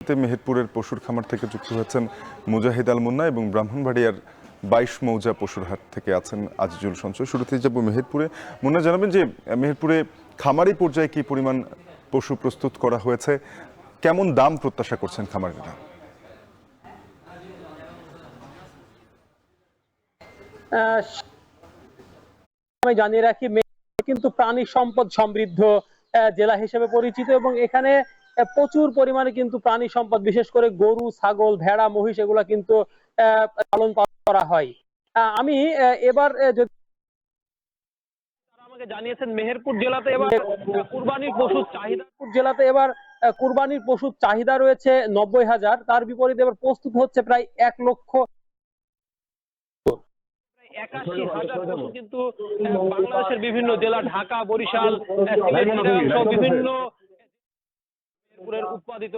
সাথে মেহেরপুরের পশুর খামার থেকে যুক্ত হয়েছেন মুজাহিদ আল মুন্না এবং ব্রাহ্মণবাড়িয়ার 22 মৌজা পশুর হাট থেকে আছেন আজিজুল সঞ্চয়। শুরুতেই যাব মেহেরপুরে। মুন্না, জানাবেন যে মেহেরপুরে খামারি পর্যায়ে কি পরিমাণ পশু প্রস্তুত করা হয়েছে, কেমন দাম প্রত্যাশা করছেন খামারিরা? আমি জানিয়ে রাখি, কিন্তু প্রাণী সম্পদ সমৃদ্ধ জেলা হিসেবে পরিচিত এবং এখানে প্রচুর পরিমাণে কিন্তু প্রাণী সম্পদ, বিশেষ করে গরু, ছাগল, ভেড়া, মহিষ এগুলা কিন্তু পালন করা হয়। আমি এবার আমাকে জানিয়েছেন মেহেরপুর জেলাতে এবার কুরবানির পশুর চাহিদা রয়েছে 90,000। তার বিপরীতে এবার প্রস্তুত হচ্ছে প্রায় 81,000 পশু কিন্তু বাংলাদেশের বিভিন্ন জেলা, ঢাকা, বরিশাল, বিভিন্ন উৎপাদিত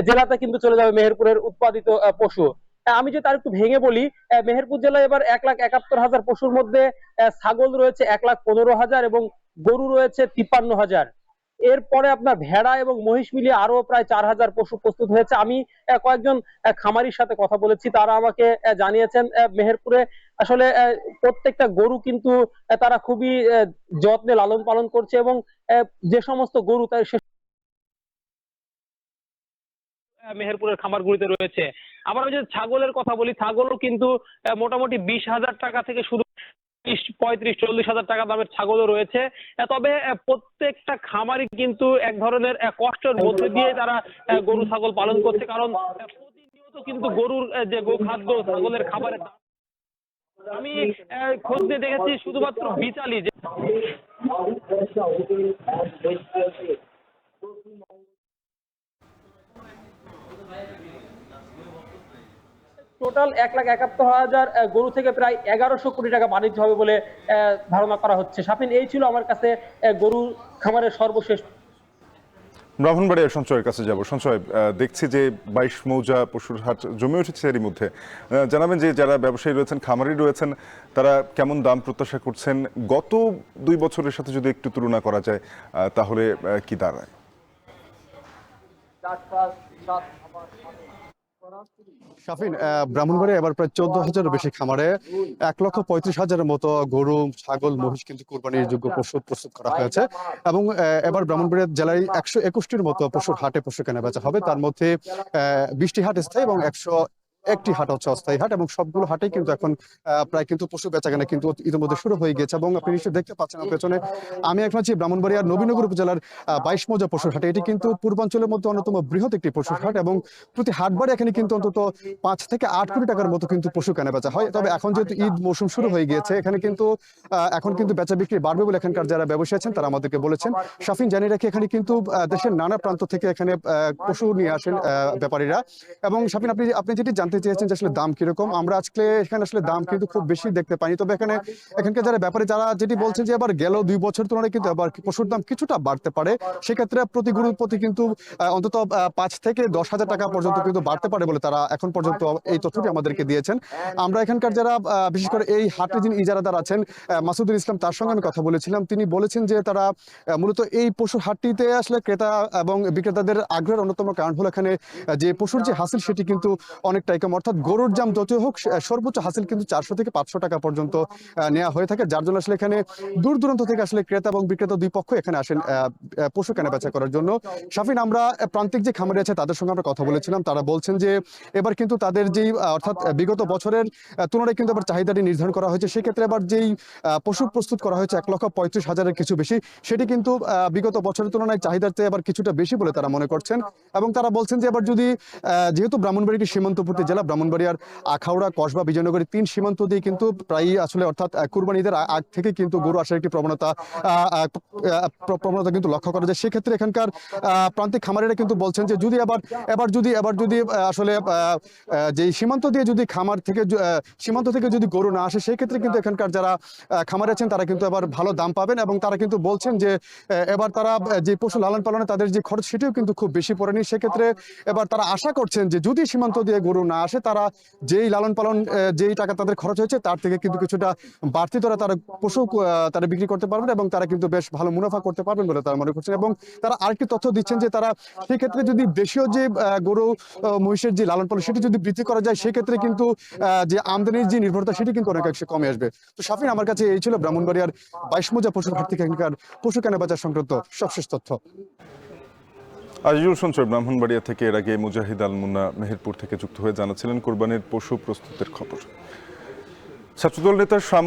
জেলাতে কিন্তু চলে যাবে মেহেরপুরের উৎপাদিত পশু। আমি যদি তার একটু ভেঙে বলি, মেহেরপুর জেলায় এবার 1,71,000 পশুর মধ্যে ছাগল রয়েছে 1,15,000 এবং গরু রয়েছে 53,000। এরপরে আপনার ভেড়া এবং মহিষ মিলিয়ে আরো প্রায় 4,000 পশু প্রস্তুত হয়েছে। আমি কয়েকজন খামারির সাথে কথা বলেছি, তারা আমাকে জানিয়েছেন মেহেরপুরে আসলে প্রত্যেকটা গরু কিন্তু তারা খুবই যত্নে লালন পালন করছে এবং যে সমস্ত গরু তাই মেহেরপুরের খামারগুলিতে রয়েছে। আবার যদি ছাগলের কথা বলি, ছাগলও কিন্তু মোটামুটি 20,000 টাকা থেকে শুরু 35-40,000 টাকা দামের ছাগলও রয়েছে। তবে প্রত্যেকটা খামারই কিন্তু এক ধরনের কষ্টের মধ্যে দিয়ে তারা গরু ছাগল পালন করছে, কারণ প্রতিনিয়ত কিন্তু গরুর যে গোখাদ্য, ছাগলের খাবারের দাম, আমি খোঁজ দিয়ে দেখেছি শুধুমাত্র বিচালি যে টোটাল 1,71,000 গরু থেকে প্রায় 1100 কোটি টাকা বাণিজ্য হবে বলে ধারণা করা হচ্ছে। শাফিন, এই ছিল আমার কাছে গরু খামারের সর্বশেষ। ব্রাহ্মণবাড়িয়ার সঞ্চয়ের কাছে যাব। সঞ্চয়, দেখছি যে 22 মৌজা পশুর হাট জমে উঠেছে। এরই মধ্যে জানাবেন যে যারা ব্যবসায়ী রয়েছেন, খামারি রয়েছেন, তারা কেমন দাম প্রত্যাশা করছেন? গত 2 বছরের সাথে যদি একটু তুলনা করা যায় তাহলে কি দাঁড়ায়? শাফিন, ব্রাহ্মণবাড়িয়া এবার প্রায় 14,000-এর বেশি খামারে 1,35,000-এর মতো গরু, ছাগল, মহিষ কিন্তু কুরবানির যোগ্য পশু প্রস্তুত করা হয়েছে এবং এবার ব্রাহ্মণবাড়িয়া জেলায় 121টির মতো পশুর হাটে পশু কেনা বেচা হবে। তার মধ্যে 20টি হাট স্থায়ী এবং 101টি হাট হচ্ছে অস্থায়ী হাট এবং সবগুলো হাটেই কিন্তু এখন প্রায় কিন্তু পশু বেচাকেনা কিন্তু ইতিমধ্যে শুরু হয়ে গেছে এবং আপনি নিশ্চয়ই দেখতে পাচ্ছেন পেছনে আমি এখন আছি ব্রাহ্মণবাড়িয়ার নবীনগর উপজেলার 22 মৌজা পশুর হাটে। এটি কিন্তু পূর্বাঞ্চলের মধ্যে অন্যতম বৃহৎ একটি পশুর হাট এবং প্রতি হাটবারে এখানে কিন্তু অন্তত 5 থেকে 8 কোটি টাকার মতো কিন্তু পশু কেনা বেচা হয়। তবে এখন যেহেতু ঈদ মৌসুম শুরু হয়ে গিয়েছে, এখানে কিন্তু এখন কিন্তু বেচা বিক্রি বাড়বে বলে এখানকার যারা ব্যবসায়ী আছেন তারা আমাদেরকে বলেছেন। শাফিন, জানিয়ে রাখি এখানে কিন্তু দেশের নানা প্রান্ত থেকে এখানে পশু নিয়ে আসেন ব্যাপারীরা। এবং শাফিন, আপনি যেটি জানতে চেয়েছেন যে আসলে দাম কিরকম, আমরা আজকে এখানে আসলে দাম কিন্তু খুব বেশি দেখতে পাইনি। তবে এখানকার যারা ব্যাপারী যারা যেটি বলছেন যে আবার গেল 2 বছর তুলনায় কিন্তু আবার পশুর দাম কিছুটা বাড়তে পারে, সেক্ষেত্রে প্রতি গরুর প্রতি কিন্তু অন্তত 5 থেকে 10,000 টাকা পর্যন্ত কিন্তু বাড়তে পারে বলে তারা এখন পর্যন্ত এই তথ্যটি আমাদেরকে দিয়েছেন। আমরা এখানকার যারা বিশেষ করে এই হাটে যিনি ইজারাদার আছেন মাসুদুল ইসলাম, তার সঙ্গে আমি কথা বলেছিলাম। তিনি বলেছেন যে তারা মূলত এই পশুর হাটটিতে আসলে ক্রেতা এবং বিক্রেতাদের আগ্রহের অন্যতম কারণ হলো এখানে যে পশুর যে হাসিল সেটি কিন্তু অনেকটাই কম, অর্থাৎ গরুর দাম যতই হোক সর্বোচ্চ হাসিল কিন্তু 400 থেকে 500 টাকা পর্যন্ত নেওয়া হয়ে থাকে, যার জন্য আসলে এখানে দূর দূরান্ত থেকে আসলে ক্রেতা এবং বিক্রেতা দুই পক্ষ এখানে আসেন পশু কেনা বেচা করার জন্য। শাফিন, আমরা প্রান্তিক যে খামারি আছে তাদের সঙ্গে আমরা কথা বলেছিলাম, তারা বলছেন যে এবার কিন্তু তাদের যেই অর্থাৎ বিগত বছরের তুলনায় কিন্তু এবার চাহিদাটি নির্ধারণ করা হয়েছে। সেক্ষেত্রে এবার যেই পশু প্রস্তুত করা হয়েছে 1,35,000-এর কিছু বেশি, সেটি কিন্তু বিগত বছরের তুলনায় চাহিদার চেয়ে এবার কিছুটা বেশি বলে তারা মনে করছেন। এবং তারা বলছেন যে এবার যদি যেহেতু ব্রাহ্মণবাড়ি একটি সীমান্তবর্তী জেলা, ব্রাহ্মণবাড়িয়ার আখাউড়া, কসবা, বিজয়নগরী 3 সীমান্ত দিয়ে কিন্তু প্রায়ই আসলে অর্থাৎ কুরবানিদের আগ থেকে কিন্তু গরু আসার একটি প্রবণতা কিন্তু লক্ষ্য করা যায়। সেক্ষেত্রে এখানকার প্রান্তিক খামারিরা কিন্তু বলছেন যে যদি এবার যদি আসলে যে সীমান্ত দিয়ে যদি সীমান্ত থেকে যদি গরু না আসে, সেক্ষেত্রে কিন্তু এখানকার যারা খামারি আছেন তারা কিন্তু এবার ভালো দাম পাবেন এবং তারা কিন্তু বলছেন যে এবার তারা যে পশু লালন পালনে তাদের যে খরচ সেটিও কিন্তু খুব বেশি পড়েনি। সেক্ষেত্রে এবার তারা আশা করছেন যে যদি সীমান্ত দিয়ে গরু না আসে তারা যেই লালন পালন যেই টাকা তাদের খরচ হয়েছে তার থেকে কিন্তু কিছুটা বাড়তি তারা পশু তারা বিক্রি করতে পারবেন এবং তারা কিন্তু বেশ ভালো মুনাফা করতে পারবেন বলে তারা মনে করছেন। এবং তারা আরেকটি তথ্য দিচ্ছেন যে তারা সেক্ষেত্রে যদি দেশীয় যে গরু মহিষের যে লালন পালন সেটি যদি বৃদ্ধি করা যায় সেক্ষেত্রে কিন্তু যে আমদানির যে নির্ভরতা সেটি কিন্তু অনেকাংশে কমে আসবে। তো শাফিন, আমার কাছে এই ছিল ব্রাহ্মণবাড়িয়ার 22 মৌজা পশুর হাট থেকে এখানকার পশু কেনা বেচা সংক্রান্ত সবশেষ তথ্য। আজিজুল সঞ্চয় ব্রাহ্মণবাড়িয়া থেকে, এর আগে মুজাহিদ আল মুন্না মেহেরপুর থেকে যুক্ত হয়ে জানাচ্ছিলেন কোরবানির পশু প্রস্তুতের খবর। ছাত্রদল নেতা